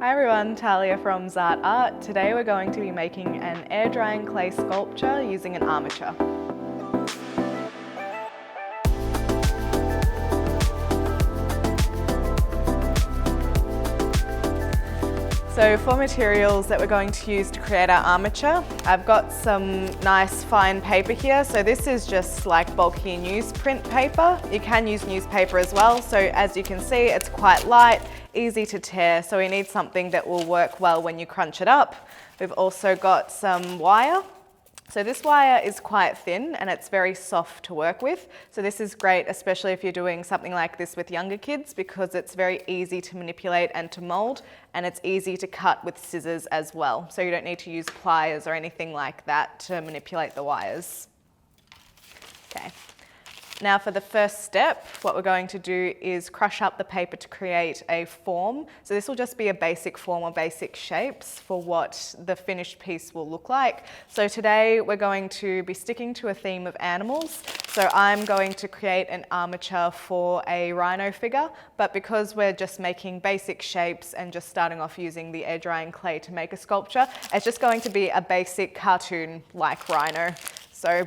Hi everyone, Talia from Zart Art. Today we're going to be making an air drying clay sculpture using an armature. So for materials that we're going to use to create our armature, I've got some nice fine paper here. So this is just like bulky newsprint paper. You can use newspaper as well. So as you can see, it's quite light, easy to tear. So we need something that will work well when you crunch it up. We've also got some wire. So this wire is quite thin and it's very soft to work with. So this is great, especially if you're doing something like this with younger kids, because it's very easy to manipulate and to mold, and it's easy to cut with scissors as well. So you don't need to use pliers or anything like that to manipulate the wires. Okay. Now for the first step, what we're going to do is crush up the paper to create a form. So this will just be a basic form or basic shapes for what the finished piece will look like. So today we're going to be sticking to a theme of animals. So I'm going to create an armature for a rhino figure, but because we're just making basic shapes and just starting off using the air drying clay to make a sculpture, it's just going to be a basic cartoon like rhino. So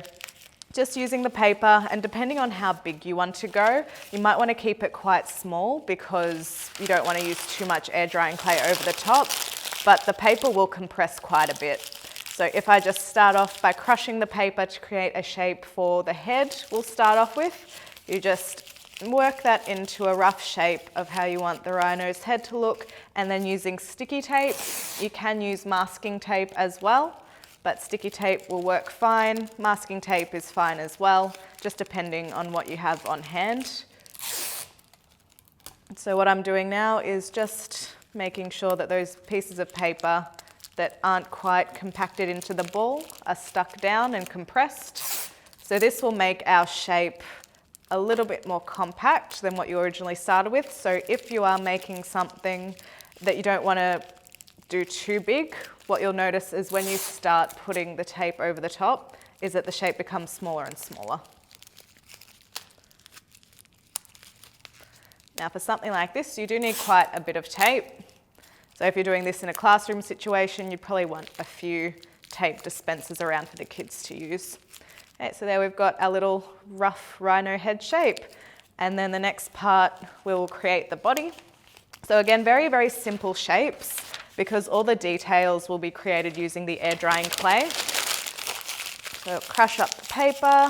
just using the paper, and depending on how big you want to go, you might want to keep it quite small because you don't want to use too much air drying clay over the top, but the paper will compress quite a bit. So if I just start off by crushing the paper to create a shape for the head we'll start off with, you just work that into a rough shape of how you want the rhino's head to look, and then using sticky tape, you can use masking tape as well. But sticky tape will work fine. Masking tape is fine as well, just depending on what you have on hand. So what I'm doing now is just making sure that those pieces of paper that aren't quite compacted into the ball are stuck down and compressed. So this will make our shape a little bit more compact than what you originally started with. So if you are making something that you don't want to do too big, what you'll notice is when you start putting the tape over the top is that the shape becomes smaller and smaller. Now for something like this, you do need quite a bit of tape. So if you're doing this in a classroom situation, you'd probably want a few tape dispensers around for the kids to use. Okay, so there we've got our little rough rhino head shape. And then the next part, we will create the body. So again, very, very simple shapes, because all the details will be created using the air drying clay. So crush up the paper.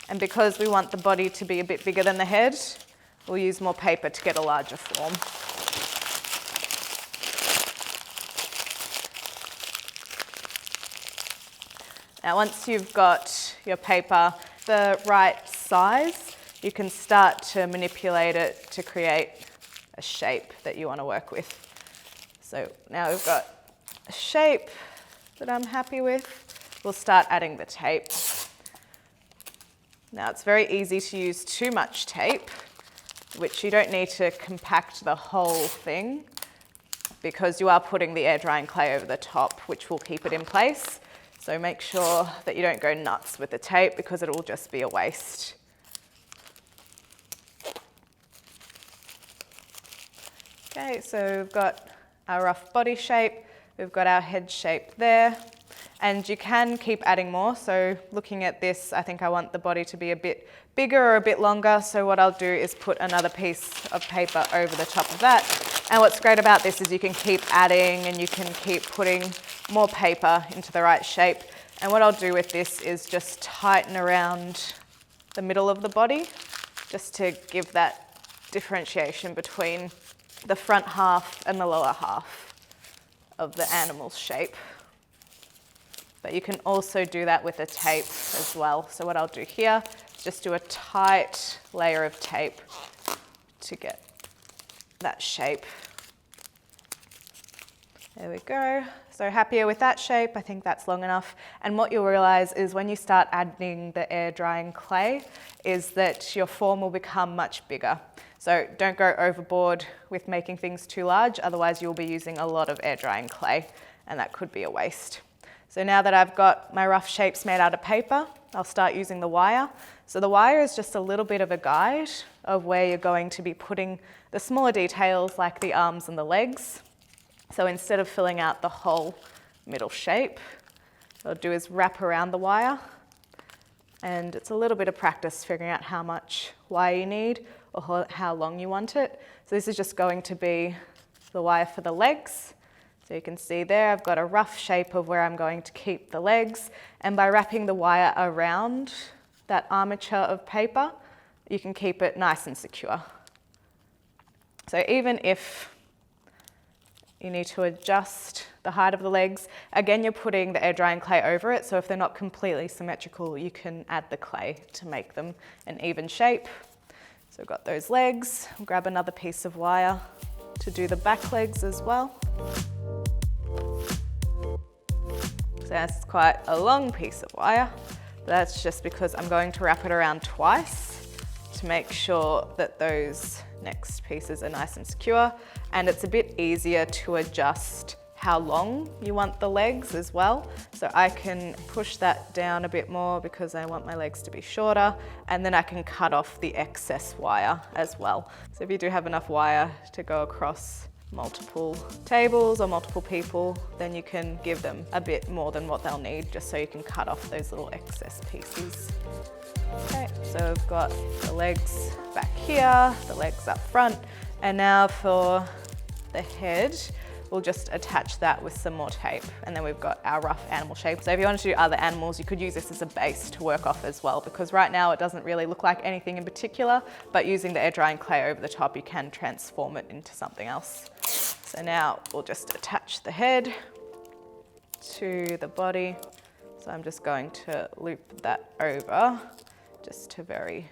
And because we want the body to be a bit bigger than the head, we'll use more paper to get a larger form. Now once you've got your paper the right size, you can start to manipulate it to create a shape that you want to work with. So now we've got a shape that I'm happy with. We'll start adding the tape. Now it's very easy to use too much tape, which you don't need to compact the whole thing because you are putting the air drying clay over the top, which will keep it in place. So make sure that you don't go nuts with the tape because it will just be a waste. Okay, so we've got our rough body shape, we've got our head shape there, and you can keep adding more. So looking at this, I think I want the body to be a bit bigger or a bit longer, so what I'll do is put another piece of paper over the top of that. And what's great about this is you can keep adding and you can keep putting more paper into the right shape. And what I'll do with this is just tighten around the middle of the body, just to give that differentiation between the front half and the lower half of the animal's shape. But you can also do that with a tape as well. So what I'll do here is just do a tight layer of tape to get that shape. There we go. So happier with that shape, I think that's long enough. And what you'll realize is when you start adding the air drying clay is that your form will become much bigger. So don't go overboard with making things too large, otherwise you'll be using a lot of air drying clay and that could be a waste. So now that I've got my rough shapes made out of paper, I'll start using the wire. So the wire is just a little bit of a guide of where you're going to be putting the smaller details like the arms and the legs. So instead of filling out the whole middle shape, what I'll do is wrap around the wire, and it's a little bit of practice figuring out how much wire you need or how long you want it. So this is just going to be the wire for the legs. So you can see there I've got a rough shape of where I'm going to keep the legs, and by wrapping the wire around that armature of paper, you can keep it nice and secure. So even if you need to adjust the height of the legs, again, you're putting the air drying clay over it, so if they're not completely symmetrical, you can add the clay to make them an even shape. So we've got those legs. I'll grab another piece of wire to do the back legs as well. So that's quite a long piece of wire. That's just because I'm going to wrap it around twice to make sure that those next pieces are nice and secure, and it's a bit easier to adjust how long you want the legs as well. So I can push that down a bit more because I want my legs to be shorter, and then I can cut off the excess wire as well. So if you do have enough wire to go across multiple tables or multiple people, then you can give them a bit more than what they'll need, just so you can cut off those little excess pieces. Okay, so we've got the legs back here, the legs up front, and now for the head, we'll just attach that with some more tape, and then we've got our rough animal shape. So if you wanted to do other animals, you could use this as a base to work off as well, because right now it doesn't really look like anything in particular, but using the air drying clay over the top, you can transform it into something else. So now we'll just attach the head to the body. So I'm just going to loop that over just to very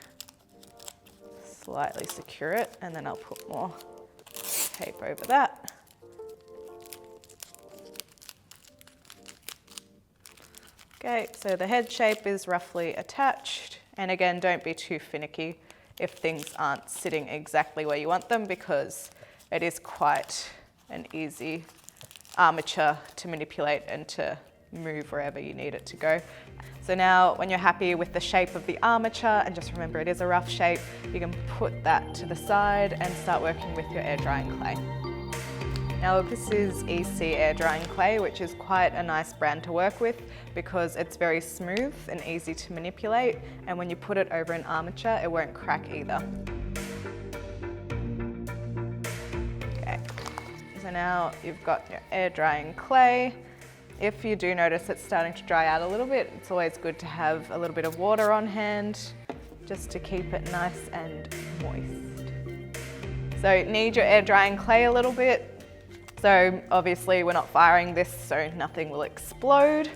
slightly secure it, and then I'll put more tape over that. Okay, so the head shape is roughly attached, and again, don't be too finicky if things aren't sitting exactly where you want them, because it is quite an easy armature to manipulate and to move wherever you need it to go. So now when you're happy with the shape of the armature, and just remember it is a rough shape, you can put that to the side and start working with your air drying clay. Now this is EC air drying clay, which is quite a nice brand to work with because it's very smooth and easy to manipulate, and when you put it over an armature, it won't crack either. Okay, so now you've got your air drying clay. If you do notice it's starting to dry out a little bit, it's always good to have a little bit of water on hand just to keep it nice and moist. So need your air drying clay a little bit. So obviously we're not firing this, so nothing will explode,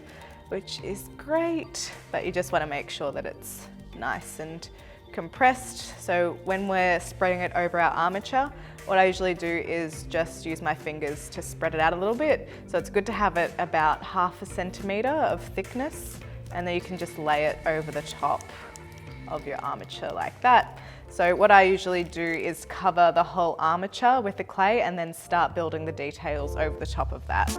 which is great, but you just want to make sure that it's nice and compressed. So when we're spreading it over our armature, what I usually do is just use my fingers to spread it out a little bit. So it's good to have it about 1/2 centimetre of thickness, and then you can just lay it over the top of your armature like that. So what I usually do is cover the whole armature with the clay and then start building the details over the top of that.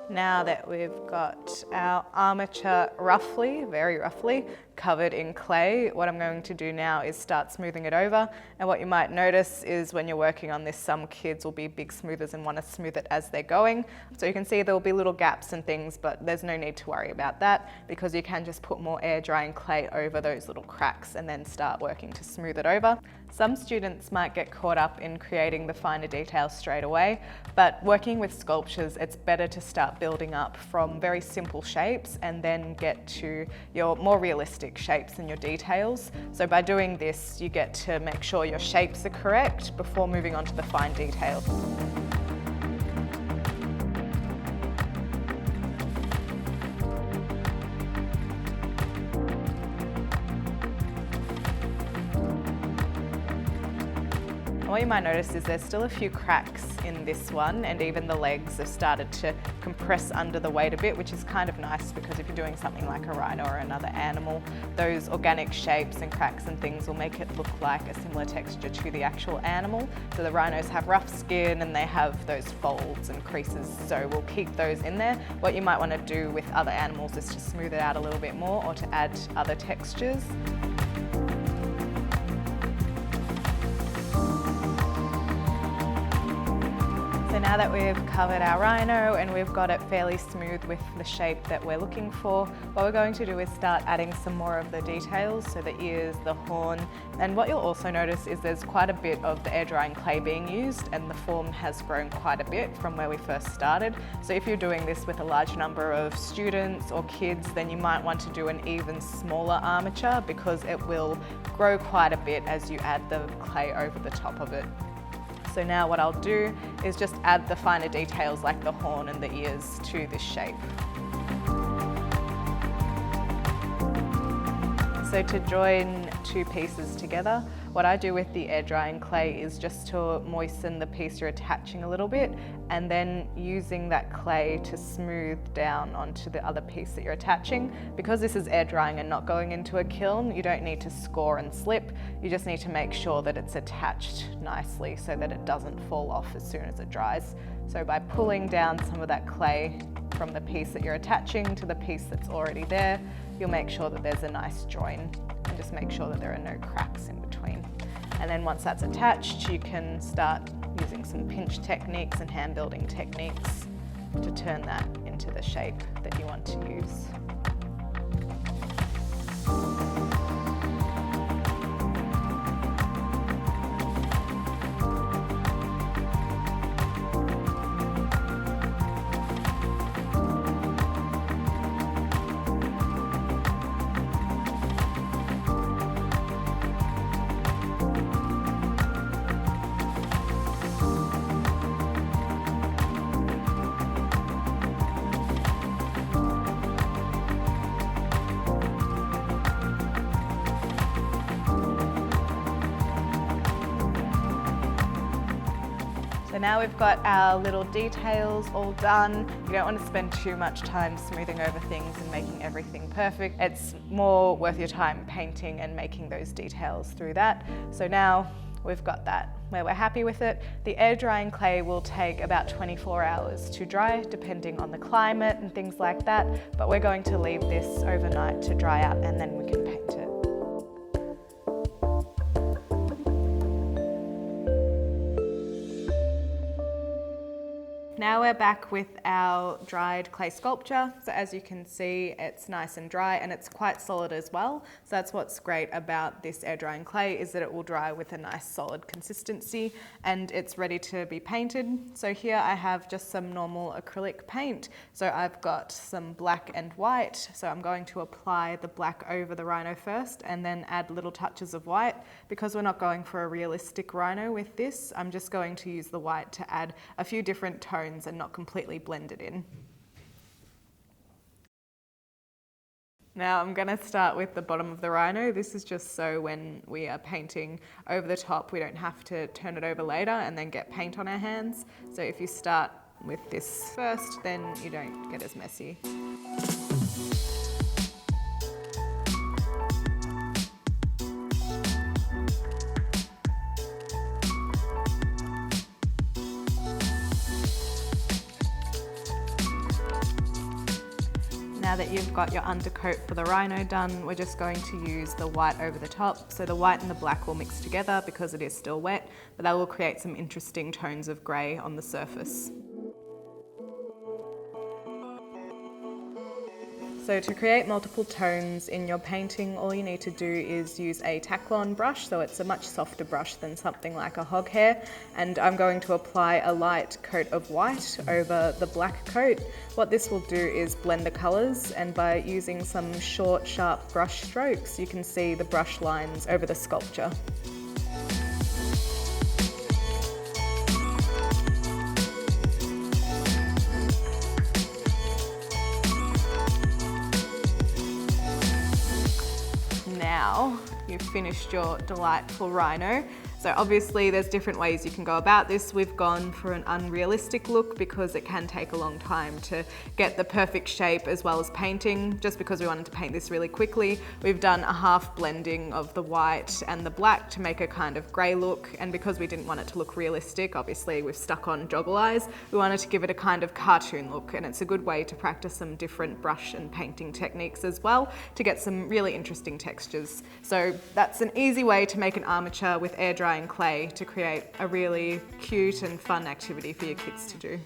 Now that we've got our armature roughly, very roughly, covered in clay, what I'm going to do now is start smoothing it over. And what you might notice is when you're working on this, some kids will be big smoothers and want to smooth it as they're going. So you can see there will be little gaps and things, but there's no need to worry about that because you can just put more air drying clay over those little cracks and then start working to smooth it over. Some students might get caught up in creating the finer details straight away, but working with sculptures, it's better to start building up from very simple shapes and then get to your more realistic shapes and your details. So by doing this, you get to make sure your shapes are correct before moving on to the fine details. What you might notice is there's still a few cracks in this one, and even the legs have started to compress under the weight a bit, which is kind of nice because if you're doing something like a rhino or another animal, those organic shapes and cracks and things will make it look like a similar texture to the actual animal. So the rhinos have rough skin and they have those folds and creases, so we'll keep those in there. What you might want to do with other animals is to smooth it out a little bit more or to add other textures. So now that we've covered our rhino and we've got it fairly smooth with the shape that we're looking for, what we're going to do is start adding some more of the details, so the ears, the horn, and what you'll also notice is there's quite a bit of the air drying clay being used, and the form has grown quite a bit from where we first started. So if you're doing this with a large number of students or kids, then you might want to do an even smaller armature because it will grow quite a bit as you add the clay over the top of it. So now what I'll do is just add the finer details like the horn and the ears to this shape. So to join two pieces together, what I do with the air drying clay is just to moisten the piece you're attaching a little bit, and then using that clay to smooth down onto the other piece that you're attaching. Because this is air drying and not going into a kiln, you don't need to score and slip. You just need to make sure that it's attached nicely so that it doesn't fall off as soon as it dries. So by pulling down some of that clay from the piece that you're attaching to the piece that's already there, you'll make sure that there's a nice join, and just make sure that there are no cracks in between. And then once that's attached, you can start using some pinch techniques and hand building techniques to turn that into the shape that you want to use. So now we've got our little details all done. You don't want to spend too much time smoothing over things and making everything perfect. It's more worth your time painting and making those details through that. So now we've got that where we're happy with it. The air drying clay will take about 24 hours to dry, depending on the climate and things like that. But we're going to leave this overnight to dry out and then we can paint it. Now we're back with our dried clay sculpture. So as you can see, it's nice and dry and it's quite solid as well. So that's what's great about this air drying clay, is that it will dry with a nice solid consistency and it's ready to be painted. So here I have just some normal acrylic paint. So I've got some black and white. So I'm going to apply the black over the rhino first and then add little touches of white. Because we're not going for a realistic rhino with this, I'm just going to use the white to add a few different tones and not completely blend it in. Now I'm going to start with the bottom of the rhino. This is just so when we are painting over the top, we don't have to turn it over later and then get paint on our hands. So if you start with this first, then you don't get as messy. Now that you've got your undercoat for the rhino done, we're just going to use the white over the top. So the white and the black will mix together because it is still wet, but that will create some interesting tones of grey on the surface. So to create multiple tones in your painting, all you need to do is use a Taklon brush, so it's a much softer brush than something like a hog hair, and I'm going to apply a light coat of white over the black coat. What this will do is blend the colours, and by using some short, sharp brush strokes, you can see the brush lines over the sculpture. Now you've finished your delightful rhino. So obviously there's different ways you can go about this. We've gone for an unrealistic look because it can take a long time to get the perfect shape as well as painting. Just because we wanted to paint this really quickly, we've done a half blending of the white and the black to make a kind of grey look. And because we didn't want it to look realistic, obviously we've stuck on Joggle eyes, we wanted to give it a kind of cartoon look. And it's a good way to practice some different brush and painting techniques as well to get some really interesting textures. So that's an easy way to make an armature with air dry and clay to create a really cute and fun activity for your kids to do.